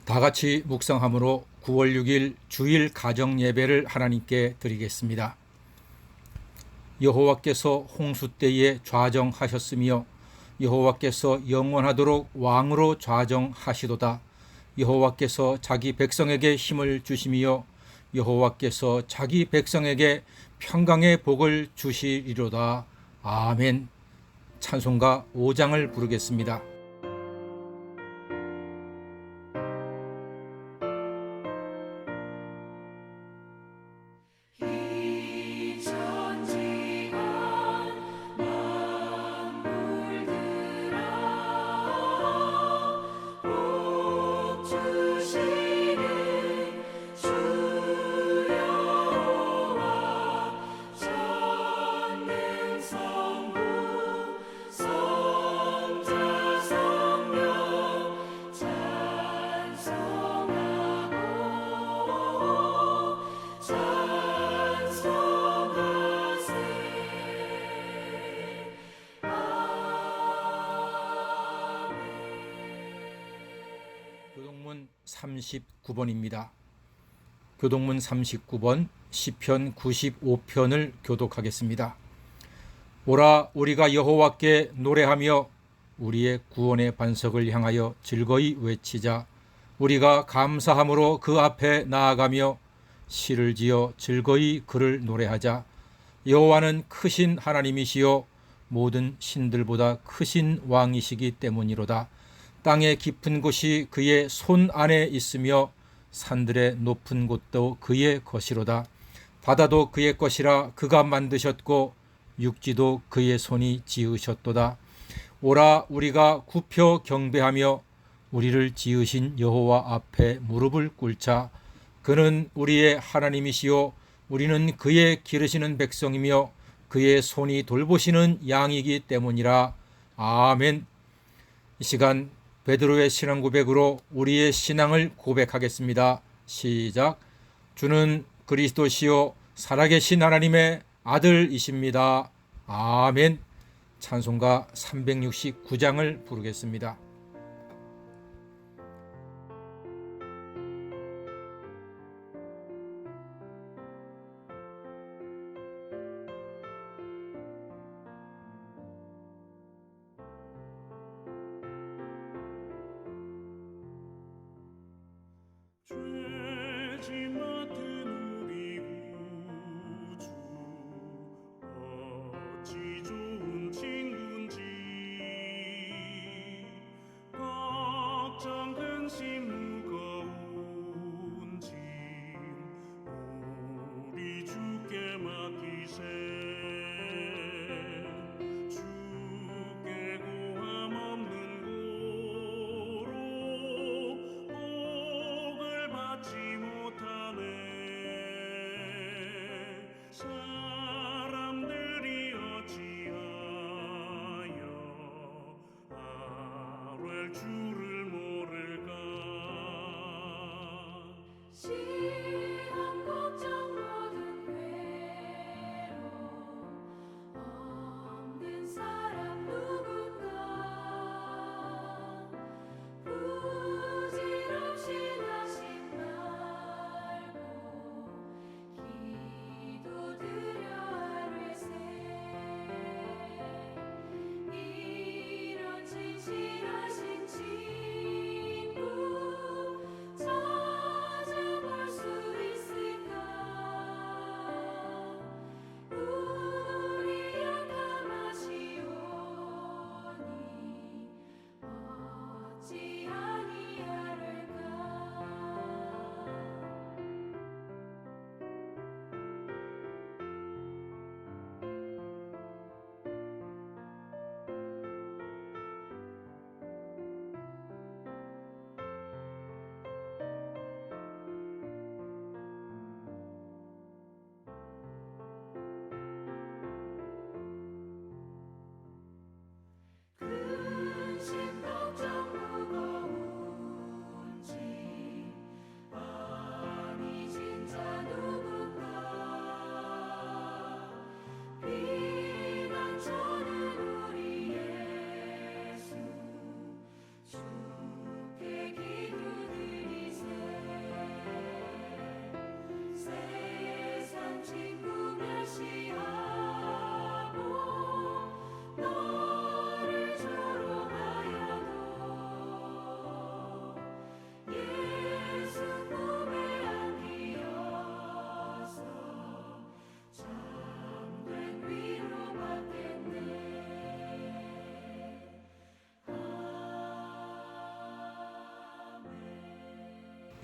다 같이 묵상함으로 9월 6일 주일 가정 예배를 하나님께 드리겠습니다. 여호와께서 홍수 때에 좌정하셨으며 여호와께서 영원하도록 왕으로 좌정하시도다. 여호와께서 자기 백성에게 힘을 주시며 여호와께서 자기 백성에게 평강의 복을 주시리로다. 아멘. 찬송가 5장을 부르겠습니다. 교동문 39번입니다. 교동문 39번 시편 95편을 교독하겠습니다. 오라 우리가 여호와께 노래하며 우리의 구원의 반석을 향하여 즐거이 외치자. 우리가 감사함으로 그 앞에 나아가며 시를 지어 즐거이 그를 노래하자. 여호와는 크신 하나님이시요 모든 신들보다 크신 왕이시기 때문이로다. 땅의 깊은 곳이 그의 손 안에 있으며 산들의 높은 곳도 그의 것이로다. 바다도 그의 것이라 그가 만드셨고 육지도 그의 손이 지으셨도다. 오라 우리가 굽혀 경배하며 우리를 지으신 여호와 앞에 무릎을 꿇자. 그는 우리의 하나님이시요 우리는 그의 기르시는 백성이며 그의 손이 돌보시는 양이기 때문이라. 아멘. 이 시간 베드로의 신앙 고백으로 우리의 신앙을 고백하겠습니다. 시작. 주는 그리스도시요 살아계신 하나님의 아들이십니다. 아멘. 찬송가 369장을 부르겠습니다. 죄지 맡은 우리 구주 어찌 좋은 친구인지 걱정 근심 무거운 짐 우리 주께 맡기세. 주께 고함 없는 고로 복을 받지 못하네. 사람들이 어찌하여 아뢰 주를 모를까.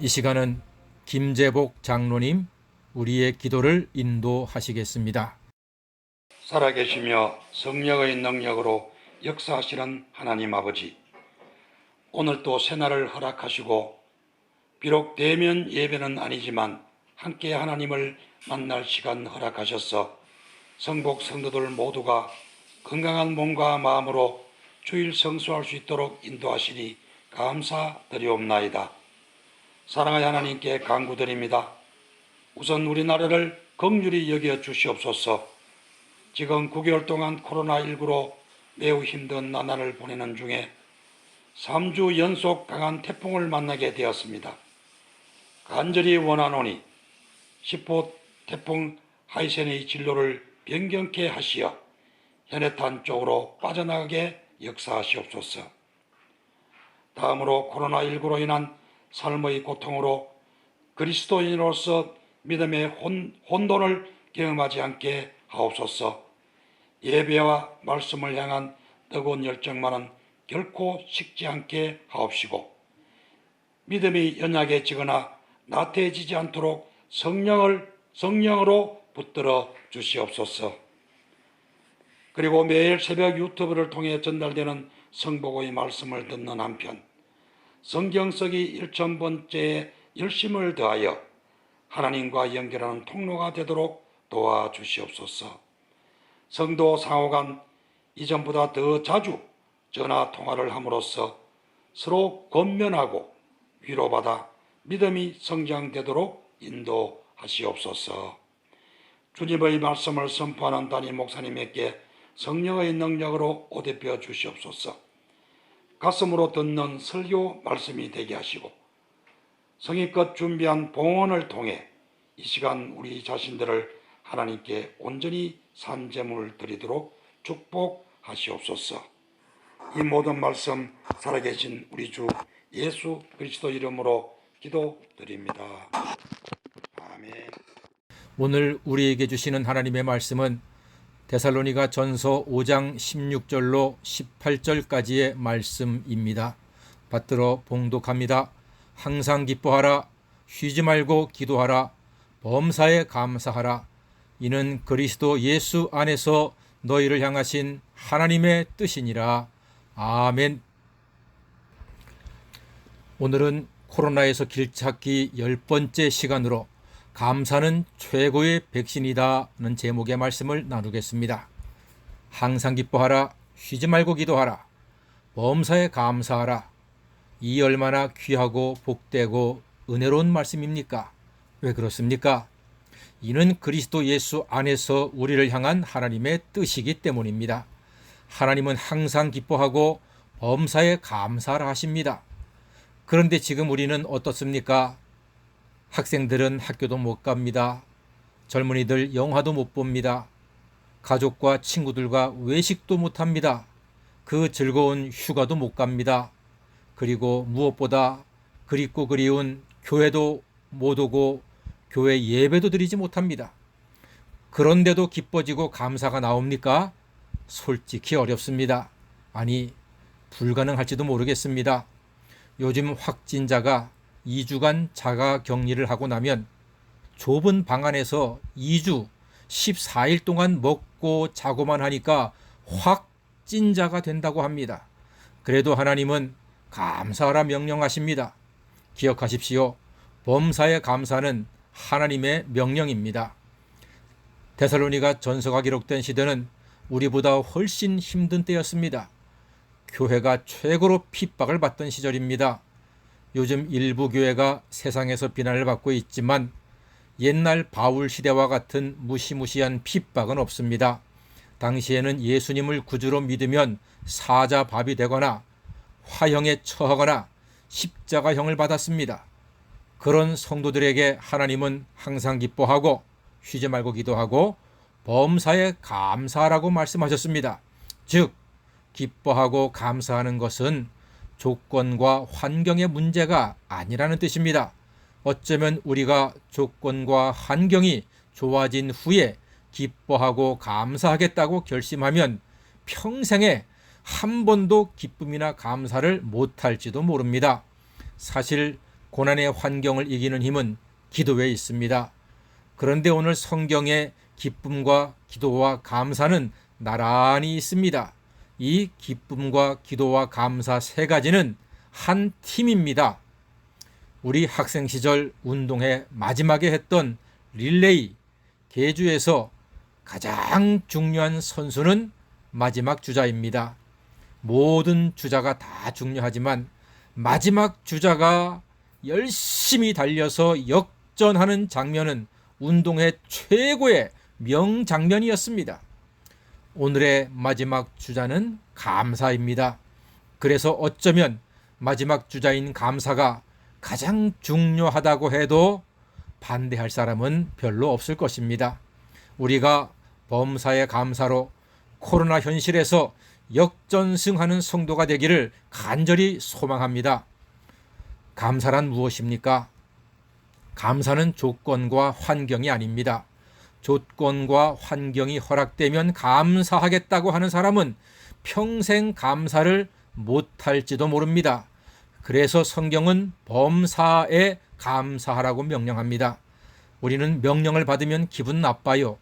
이 시간은 김재복 장로님 우리의 기도를 인도하시겠습니다. 살아계시며 성령의 능력으로 역사하시는 하나님 아버지, 오늘도 새날을 허락하시고 비록 대면 예배는 아니지만 함께 하나님을 만날 시간 허락하셔서 성복 성도들 모두가 건강한 몸과 마음으로 주일 성수할 수 있도록 인도하시니 감사드리옵나이다. 사랑하는 하나님께 간구드립니다. 우선 우리나라를 긍휼히 여겨 주시옵소서. 지금 9개월 동안 코로나19로 매우 힘든 나날을 보내는 중에 3주 연속 강한 태풍을 만나게 되었습니다. 간절히 원하노니 10호 태풍 하이센의 진로를 변경케 하시어 현해탄 쪽으로 빠져나가게 역사하시옵소서. 다음으로 코로나19로 인한 삶의 고통으로 그리스도인으로서 믿음의 혼돈을 경험하지 않게 하옵소서. 예배와 말씀을 향한 뜨거운 열정만은 결코 식지 않게 하옵시고 믿음이 연약해지거나 나태해지지 않도록 성령으로 붙들어 주시옵소서. 그리고 매일 새벽 유튜브를 통해 전달되는 성복의 말씀을 듣는 한편 성경 쓰기 1000번째의 열심을 더하여 하나님과 연결하는 통로가 되도록 도와주시옵소서. 성도 상호간 이전보다 더 자주 전화 통화를 함으로써 서로 권면하고 위로받아 믿음이 성장되도록 인도하시옵소서. 주님의 말씀을 선포하는 담임 목사님에게 성령의 능력으로 옷입혀 주시옵소서. 가슴으로 듣는 설교 말씀이 되게 하시고 성의껏 준비한 봉헌을 통해 이 시간 우리 자신들을 하나님께 온전히 산제물 드리도록 축복하시옵소서. 이 모든 말씀 살아계신 우리 주 예수 그리스도 이름으로 기도드립니다. 아멘. 오늘 우리에게 주시는 하나님의 말씀은 데살로니가 전서 5장 16절로 18절까지의 말씀입니다. 받들어 봉독합니다. 항상 기뻐하라. 쉬지 말고 기도하라. 범사에 감사하라. 이는 그리스도 예수 안에서 너희를 향하신 하나님의 뜻이니라. 아멘. 오늘은 코로나에서 길찾기 10번째 시간으로 감사는 최고의 백신이다는 제목의 말씀을 나누겠습니다. 항상 기뻐하라. 쉬지 말고 기도하라. 범사에 감사하라. 이 얼마나 귀하고 복되고 은혜로운 말씀입니까? 왜 그렇습니까? 이는 그리스도 예수 안에서 우리를 향한 하나님의 뜻이기 때문입니다. 하나님은 항상 기뻐하고 범사에 감사를 하십니다. 그런데 지금 우리는 어떻습니까? 학생들은 학교도 못 갑니다. 젊은이들 영화도 못 봅니다. 가족과 친구들과 외식도 못 합니다. 그 즐거운 휴가도 못 갑니다. 그리고 무엇보다 그립고 그리운 교회도 못 오고 교회 예배도 드리지 못합니다. 그런데도 기뻐지고 감사가 나옵니까? 솔직히 어렵습니다. 아니, 불가능할지도 모르겠습니다. 요즘 확진자가 2주간 자가 격리를 하고 나면 좁은 방 안에서 2주 14일 동안 먹고 자고만 하니까 확진자가 된다고 합니다. 그래도 하나님은 감사하라 명령하십니다. 기억하십시오. 범사에 감사는 하나님의 명령입니다. 데살로니가 전서가 기록된 시대는 우리보다 훨씬 힘든 때였습니다. 교회가 최고로 핍박을 받던 시절입니다. 요즘 일부 교회가 세상에서 비난을 받고 있지만 옛날 바울 시대와 같은 무시무시한 핍박은 없습니다. 당시에는 예수님을 구주로 믿으면 사자밥이 되거나 화형에 처하거나 십자가형을 받았습니다. 그런 성도들에게 하나님은 항상 기뻐하고 쉬지 말고 기도하고 범사에 감사하라고 말씀하셨습니다. 즉 기뻐하고 감사하는 것은 조건과 환경의 문제가 아니라는 뜻입니다. 어쩌면 우리가 조건과 환경이 좋아진 후에 기뻐하고 감사하겠다고 결심하면 평생에 한 번도 기쁨이나 감사를 못할지도 모릅니다. 사실 고난의 환경을 이기는 힘은 기도에 있습니다. 그런데 오늘 성경에 기쁨과 기도와 감사는 나란히 있습니다. 이 기쁨과 기도와 감사 세 가지는 한 팀입니다. 우리 학생 시절 운동회 마지막에 했던 릴레이, 계주에서 가장 중요한 선수는 마지막 주자입니다. 모든 주자가 다 중요하지만 마지막 주자가 열심히 달려서 역전하는 장면은 운동회 최고의 명장면이었습니다. 오늘의 마지막 주자는 감사입니다. 그래서 어쩌면 마지막 주자인 감사가 가장 중요하다고 해도 반대할 사람은 별로 없을 것입니다. 우리가 범사의 감사로 코로나 현실에서 역전승하는 성도가 되기를 간절히 소망합니다. 감사란 무엇입니까? 감사는 조건과 환경이 아닙니다. 조건과 환경이 허락되면 감사하겠다고 하는 사람은 평생 감사를 못할지도 모릅니다. 그래서 성경은 범사에 감사하라고 명령합니다. 우리는 명령을 받으면 기분 나빠요.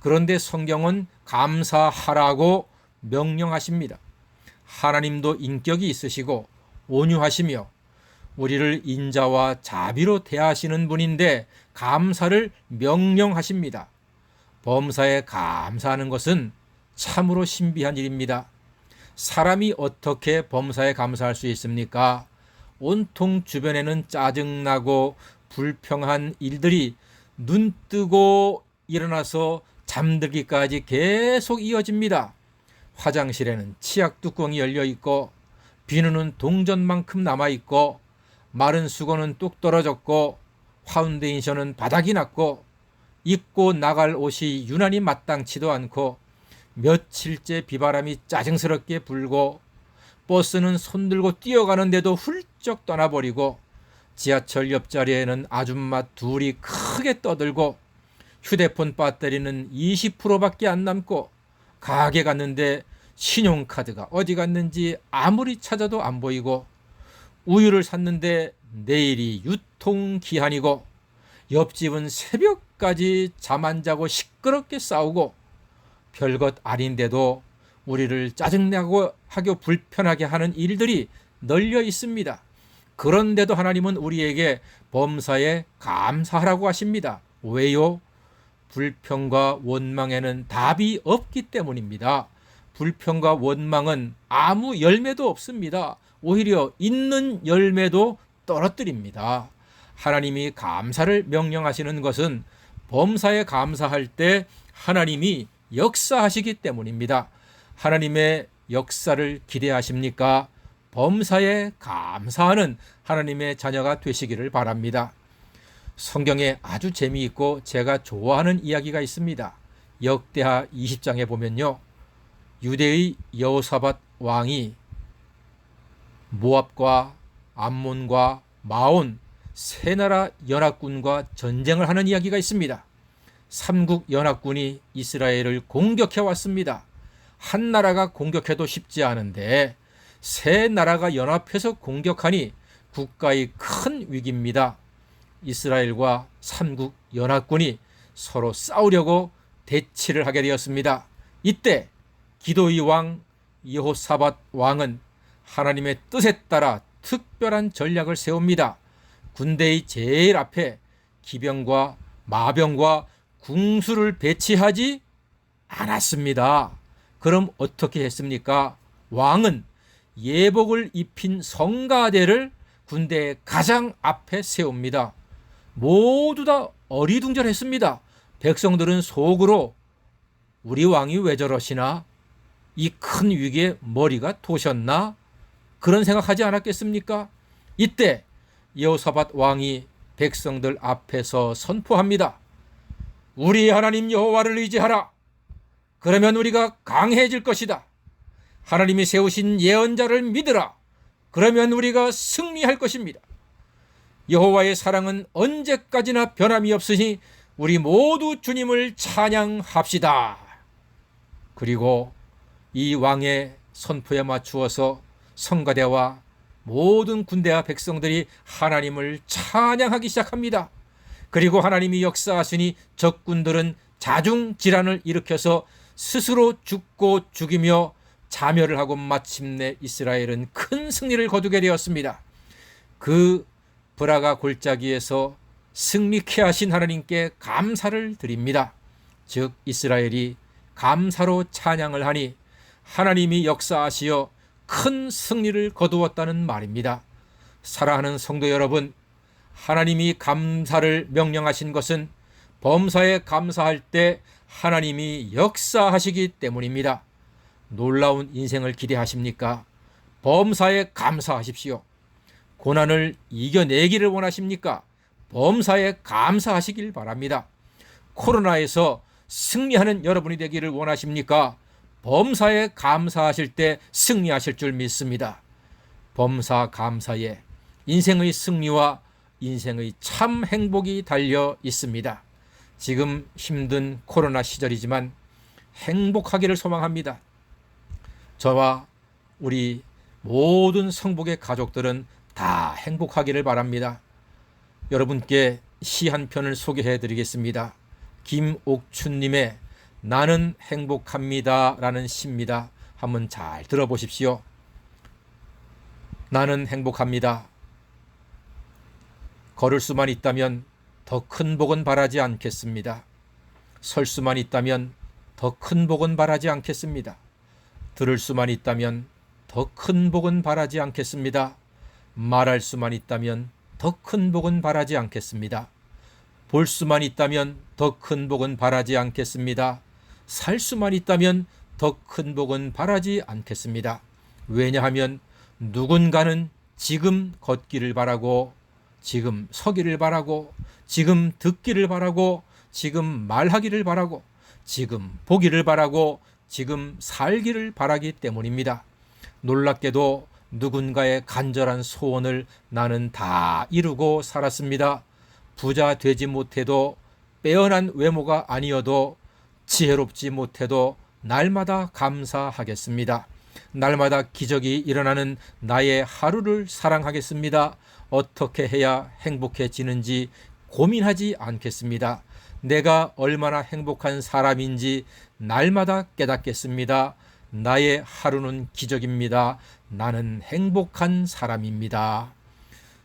그런데 성경은 감사하라고 명령하십니다. 하나님도 인격이 있으시고 온유하시며 우리를 인자와 자비로 대하시는 분인데 감사를 명령하십니다. 범사에 감사하는 것은 참으로 신비한 일입니다. 사람이 어떻게 범사에 감사할 수 있습니까? 온통 주변에는 짜증나고 불평한 일들이 눈 뜨고 일어나서 잠들기까지 계속 이어집니다. 화장실에는 치약 뚜껑이 열려 있고 비누는 동전만큼 남아 있고 마른 수건은 뚝 떨어졌고 파운데이션은 바닥이 났고 입고 나갈 옷이 유난히 마땅치도 않고 며칠째 비바람이 짜증스럽게 불고 버스는 손들고 뛰어가는데도 훌쩍 떠나버리고 지하철 옆자리에는 아줌마 둘이 크게 떠들고 휴대폰 배터리는 20%밖에 안 남고 가게 갔는데 신용카드가 어디 갔는지 아무리 찾아도 안 보이고 우유를 샀는데 내일이 유통기한이고 옆집은 새벽까지 잠 안 자고 시끄럽게 싸우고 별것 아닌데도 우리를 짜증나고 하고 불편하게 하는 일들이 널려 있습니다. 그런데도 하나님은 우리에게 범사에 감사하라고 하십니다. 왜요? 불평과 원망에는 답이 없기 때문입니다. 불평과 원망은 아무 열매도 없습니다. 오히려 있는 열매도 떨어뜨립니다. 하나님이 감사를 명령하시는 것은 범사에 감사할 때 하나님이 역사하시기 때문입니다. 하나님의 역사를 기대하십니까? 범사에 감사하는 하나님의 자녀가 되시기를 바랍니다. 성경에 아주 재미있고 제가 좋아하는 이야기가 있습니다. 역대하 20장에 보면요, 유대의 여호사밧 왕이 모압과 암몬과 마온 세 나라 연합군과 전쟁을 하는 이야기가 있습니다. 삼국 연합군이 이스라엘을 공격해 왔습니다. 한 나라가 공격해도 쉽지 않은데 세 나라가 연합해서 공격하니 국가의 큰 위기입니다. 이스라엘과 삼국 연합군이 서로 싸우려고 대치를 하게 되었습니다. 이때 기도의 왕 여호사밧 왕은 하나님의 뜻에 따라 특별한 전략을 세웁니다. 군대의 제일 앞에 기병과 마병과 궁수를 배치하지 않았습니다. 그럼 어떻게 했습니까? 왕은 예복을 입힌 성가대를 군대의 가장 앞에 세웁니다. 모두 다 어리둥절했습니다. 백성들은 속으로 우리 왕이 왜 저러시나? 이 큰 위기에 머리가 도셨나? 그런 생각하지 않았겠습니까? 이때 여호사밧 왕이 백성들 앞에서 선포합니다. 우리 하나님 여호와를 의지하라. 그러면 우리가 강해질 것이다. 하나님이 세우신 예언자를 믿으라. 그러면 우리가 승리할 것입니다. 여호와의 사랑은 언제까지나 변함이 없으니 우리 모두 주님을 찬양합시다. 그리고 이 왕의 선포에 맞추어서 성가대와 모든 군대와 백성들이 하나님을 찬양하기 시작합니다. 그리고 하나님이 역사하시니 적군들은 자중질환을 일으켜서 스스로 죽고 죽이며 자멸을 하고 마침내 이스라엘은 큰 승리를 거두게 되었습니다. 그 브라가 골짜기에서 승리케 하신 하나님께 감사를 드립니다. 즉 이스라엘이 감사로 찬양을 하니 하나님이 역사하시어 큰 승리를 거두었다는 말입니다. 사랑하는 성도 여러분, 하나님이 감사를 명령하신 것은 범사에 감사할 때 하나님이 역사하시기 때문입니다. 놀라운 인생을 기대하십니까? 범사에 감사하십시오. 고난을 이겨내기를 원하십니까? 범사에 감사하시길 바랍니다. 코로나에서 승리하는 여러분이 되기를 원하십니까? 범사에 감사하실 때 승리하실 줄 믿습니다. 범사 감사에 인생의 승리와 인생의 참 행복이 달려 있습니다. 지금 힘든 코로나 시절이지만 행복하기를 소망합니다. 저와 우리 모든 성복의 가족들은 다 행복하기를 바랍니다. 여러분께 시 한 편을 소개해 드리겠습니다. 김옥춘님의 나는 행복합니다 라는 시입니다. 한번 잘 들어보십시오. 나는 행복합니다. 걸을 수만 있다면 더 큰 복은 바라지 않겠습니다. 설 수만 있다면 더 큰 복은 바라지 않겠습니다. 들을 수만 있다면 더 큰 복은 바라지 않겠습니다. 말할 수만 있다면 더 큰 복은 바라지 않겠습니다. 볼 수만 있다면 더 큰 복은 바라지 않겠습니다. 살 수만 있다면 더 큰 복은 바라지 않겠습니다. 왜냐하면 누군가는 지금 걷기를 바라고, 지금 서기를 바라고, 지금 듣기를 바라고, 지금 말하기를 바라고, 지금 보기를 바라고, 지금 살기를 바라기 때문입니다. 놀랍게도 누군가의 간절한 소원을 나는 다 이루고 살았습니다. 부자 되지 못해도, 빼어난 외모가 아니어도, 지혜롭지 못해도 날마다 감사하겠습니다. 날마다 기적이 일어나는 나의 하루를 사랑하겠습니다. 어떻게 해야 행복해지는지 고민하지 않겠습니다. 내가 얼마나 행복한 사람인지 날마다 깨닫겠습니다. 나의 하루는 기적입니다. 나는 행복한 사람입니다.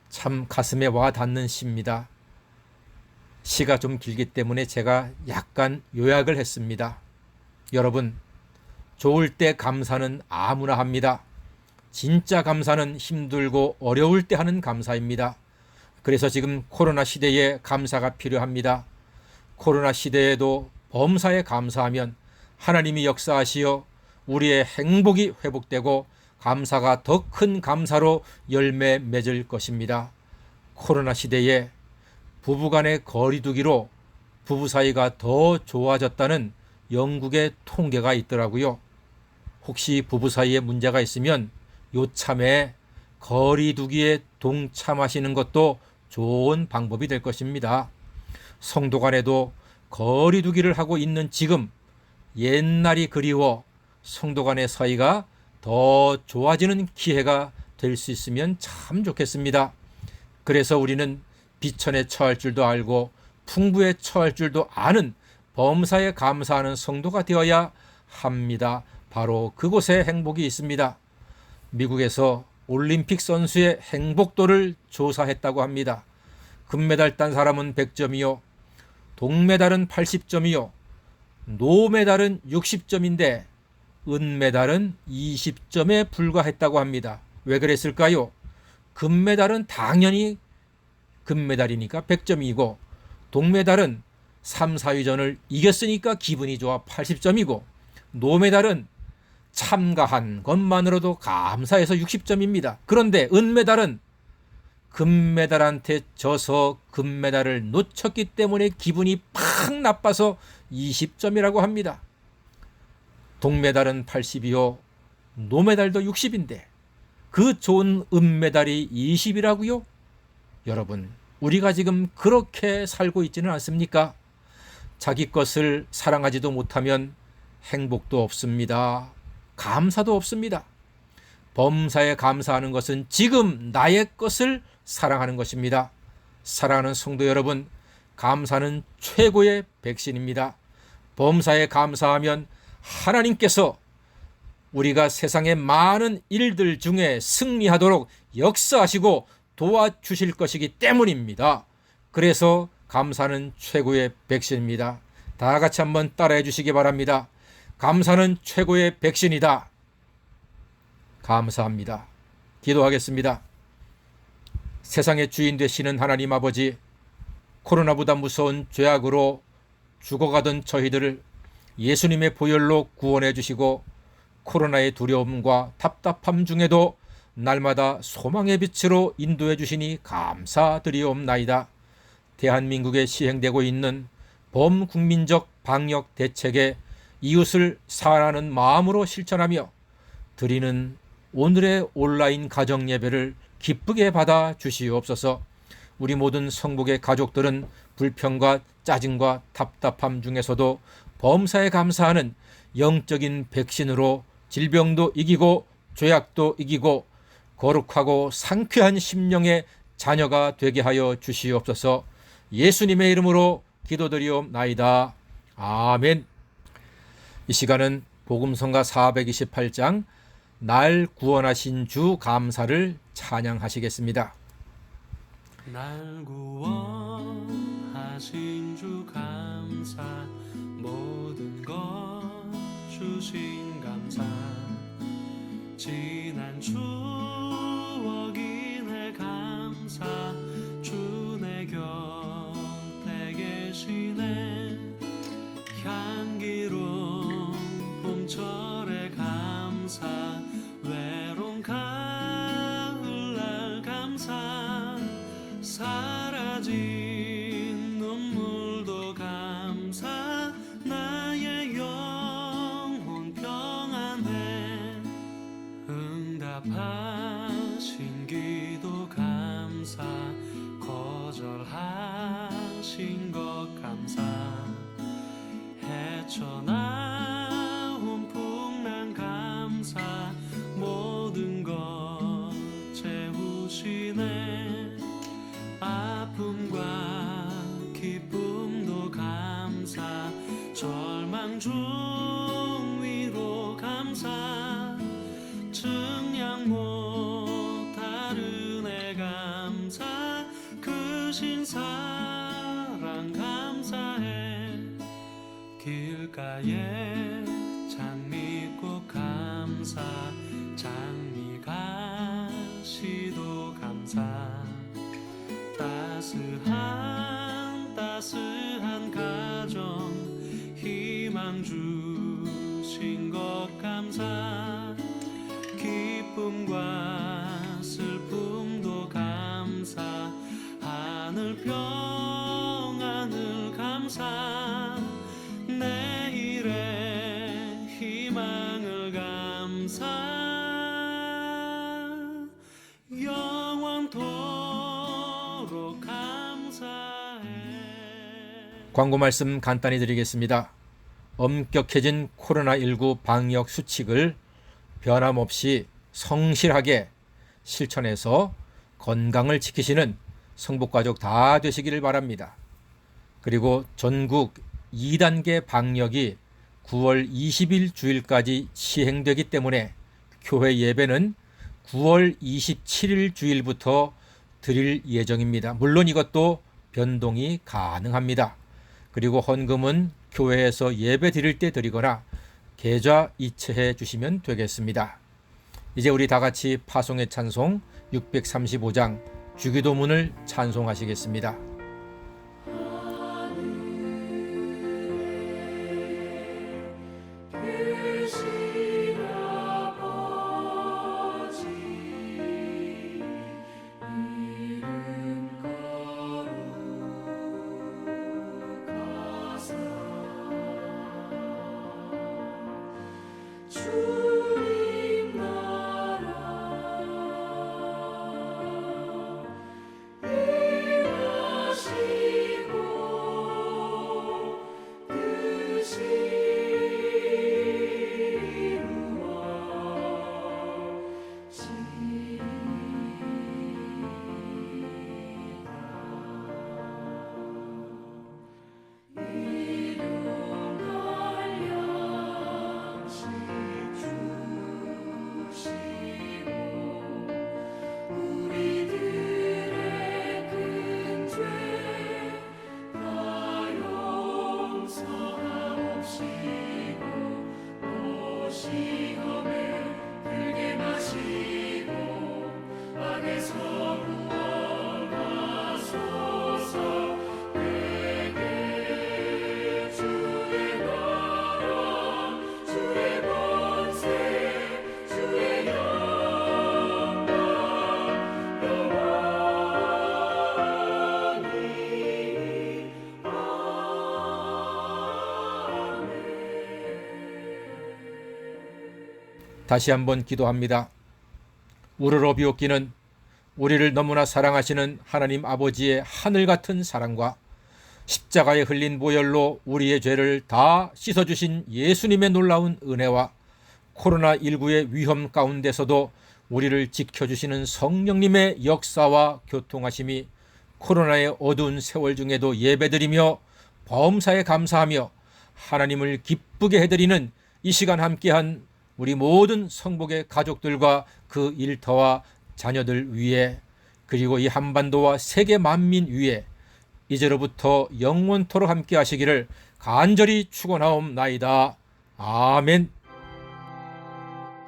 참 가슴에 와 닿는 시입니다. 시가 좀 길기 때문에 제가 약간 요약을 했습니다. 여러분, 좋을 때 감사는 아무나 합니다. 진짜 감사는 힘들고 어려울 때 하는 감사입니다. 그래서 지금 코로나 시대에 감사가 필요합니다. 코로나 시대에도 범사에 감사하면 하나님이 역사하시어 우리의 행복이 회복되고 감사가 더 큰 감사로 열매 맺을 것입니다. 코로나 시대에 부부간의 거리두기로 부부 사이가 더 좋아졌다는 영국의 통계가 있더라고요. 혹시 부부 사이에 문제가 있으면 요참에 거리두기에 동참하시는 것도 좋은 방법이 될 것입니다. 성도 간에도 거리두기를 하고 있는 지금 옛날이 그리워 성도 간의 사이가 더 좋아지는 기회가 될 수 있으면 참 좋겠습니다. 그래서 우리는 비천에 처할 줄도 알고 풍부에 처할 줄도 아는 범사에 감사하는 성도가 되어야 합니다. 바로 그곳에 행복이 있습니다. 미국에서 올림픽 선수의 행복도를 조사했다고 합니다. 금메달 딴 사람은 100점이요. 동메달은 80점이요. 노메달은 60점인데 은메달은 20점에 불과했다고 합니다. 왜 그랬을까요? 금메달은 당연히 금메달이니까 100점이고 동메달은 3, 4위전을 이겼으니까 기분이 좋아 80점이고 노메달은 참가한 것만으로도 감사해서 60점입니다. 그런데 은메달은 금메달한테 져서 금메달을 놓쳤기 때문에 기분이 팍 나빠서 20점이라고 합니다. 동메달은 80이요. 노메달도 60인데 그 좋은 은메달이 20이라고요? 여러분, 우리가 지금 그렇게 살고 있지는 않습니까? 자기 것을 사랑하지도 못하면 행복도 없습니다. 감사도 없습니다. 범사에 감사하는 것은 지금 나의 것을 사랑하는 것입니다. 사랑하는 성도 여러분, 감사는 최고의 백신입니다. 범사에 감사하면 하나님께서 우리가 세상의 많은 일들 중에 승리하도록 역사하시고 도와주실 것이기 때문입니다. 그래서 감사는 최고의 백신입니다. 다 같이 한번 따라해 주시기 바랍니다. 감사는 최고의 백신이다. 감사합니다. 기도하겠습니다. 세상의 주인 되시는 하나님 아버지, 코로나보다 무서운 죄악으로 죽어가던 저희들을 예수님의 보혈로 구원해 주시고 코로나의 두려움과 답답함 중에도 날마다 소망의 빛으로 인도해 주시니 감사드리옵나이다. 대한민국에 시행되고 있는 범국민적 방역 대책에 이웃을 사랑하는 마음으로 실천하며 드리는 오늘의 온라인 가정 예배를 기쁘게 받아 주시옵소서. 우리 모든 성복의 가족들은 불평과 짜증과 답답함 중에서도 범사에 감사하는 영적인 백신으로 질병도 이기고 죄악도 이기고 거룩하고 상쾌한 심령의 자녀가 되게 하여 주시옵소서. 예수님의 이름으로 기도드리옵나이다. 아멘. 이 시간은 복음성가 428장 날 구원하신 주 감사를 찬양하시겠습니다. 날 구원하신 주 감사, 모든 것 주신 감사, 지난 추억이네 감사, 주 내 곁에 계시네, 향기로운 봄철에 감사, 외로운 가을날 감사, 사라진 눈물도 감사, 나의 영혼 평안해, 응답하신 기도 감사, 거절하신 것 감사, 헤쳐나온 풍랑 감사, 모든 것 채우시네, 아픔과 기쁨도 감사, 절망 중 위로 감사, 증량 못할 은혜 감사, 크신 사랑 감사해, 길가에 장미꽃 감사, 장미가시도 감사, 따스한 가정 희망 주신 것 감사, 기쁨과 슬픔도 감사, 하늘 평안을 감사, 내일의 희망을 감사, 영원토록 감사해. 광고 말씀 간단히 드리겠습니다. 엄격해진 코로나19 방역 수칙을 변함없이 성실하게 실천해서 건강을 지키시는 성복가족 다 되시기를 바랍니다. 그리고 전국 2단계 방역이 9월 20일 주일까지 시행되기 때문에 교회 예배는 9월 27일 주일부터 드릴 예정입니다. 물론 이것도 변동이 가능합니다. 그리고 헌금은 교회에서 예배 드릴 때 드리거나 계좌 이체해 주시면 되겠습니다. 이제 우리 다 같이 파송의 찬송 635장 주기도문을 찬송하시겠습니다. 주님 나라 일하시네 다시 한번 기도합니다. 우르르 비옵기는 우리를 너무나 사랑하시는 하나님 아버지의 하늘 같은 사랑과 십자가에 흘린 보혈로 우리의 죄를 다 씻어주신 예수님의 놀라운 은혜와 코로나19의 위험 가운데서도 우리를 지켜주시는 성령님의 역사와 교통하심이 코로나의 어두운 세월 중에도 예배드리며 범사에 감사하며 하나님을 기쁘게 해드리는 이 시간 함께한 우리 모든 성복의 가족들과 그 일터와 자녀들 위에, 그리고 이 한반도와 세계 만민 위에 이제로부터 영원토록 함께 하시기를 간절히 축원하옵나이다. 아멘.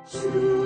주